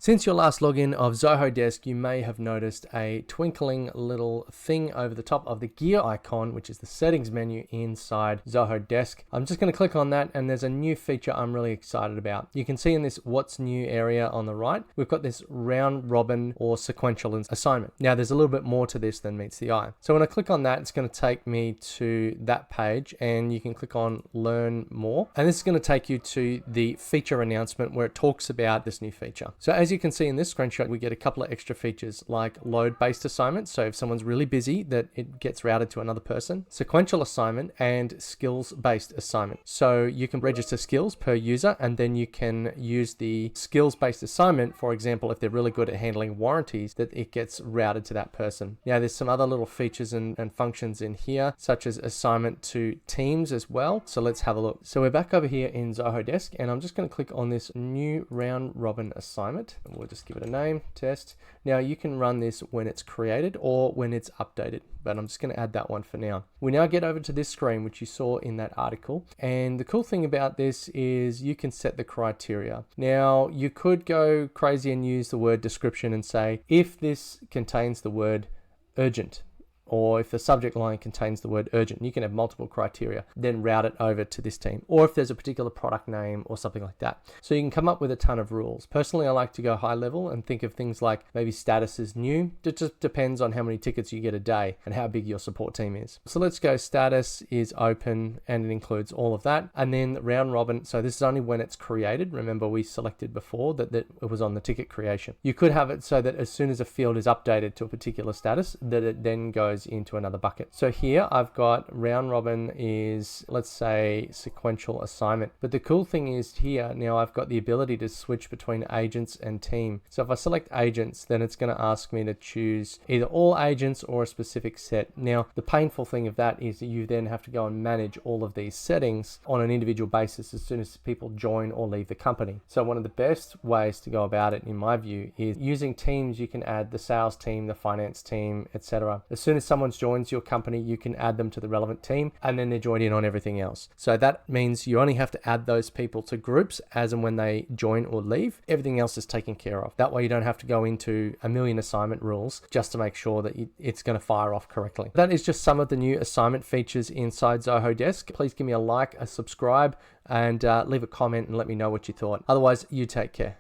Since your last login of Zoho Desk, you may have noticed a twinkling little thing over the top of the gear icon, which is the settings menu inside Zoho Desk. I'm just going to click on that, and there's a new feature I'm really excited about. You can see in this what's new area on the right, we've got this round robin or sequential assignment. Now there's a little bit more to this than meets the eye. So when I click on that, it's going to take me to that page, and you can click on learn more. And this is going to take you to the feature announcement where it talks about this new feature. So as you can see in this screenshot, we get a couple of extra features like load-based assignments. So if someone's really busy, that it gets routed to another person, sequential assignment, and skills-based assignment. So you can register skills per user, and then you can use the skills-based assignment, for example, if they're really good at handling warranties, that it gets routed to that person. Now there's some other little features and functions in here, such as assignment to teams as well. So let's have a look. So we're back over here in Zoho Desk, and I'm just going to click on this new round robin assignment. We'll just give it a name, test. Now you can run this when it's created or when it's updated, but I'm just going to add that one for now. We now get over to this screen, which you saw in that article. And the cool thing about this is you can set the criteria. Now you could go crazy and use the word description and say, if this contains the word urgent, or if the subject line contains the word urgent, you can have multiple criteria, then route it over to this team. Or if there's a particular product name or something like that. So you can come up with a ton of rules. Personally, I like to go high level and think of things like maybe status is new. It just depends on how many tickets you get a day and how big your support team is. So let's go status is open, and it includes all of that. And then round robin, so this is only when it's created. Remember we selected before that it was on the ticket creation. You could have it so that as soon as a field is updated to a particular status, that it then goes into another bucket. So here I've got round robin is, let's say, sequential assignment. But the cool thing is here, now I've got the ability to switch between agents and team. So if I select agents, then it's going to ask me to choose either all agents or a specific set. Now, the painful thing of that is that you then have to go and manage all of these settings on an individual basis as soon as people join or leave the company. So one of the best ways to go about it, in my view, is using teams. You can add the sales team, the finance team, etc. As soon as someone joins your company, you can add them to the relevant team, and then they're joined in on everything else. So that means you only have to add those people to groups as and when they join or leave. Everything else is taken care of. That way you don't have to go into a million assignment rules just to make sure that it's going to fire off correctly. That is just some of the new assignment features inside Zoho Desk. Please give me a like, a subscribe, and leave a comment and let me know what you thought. Otherwise, you take care.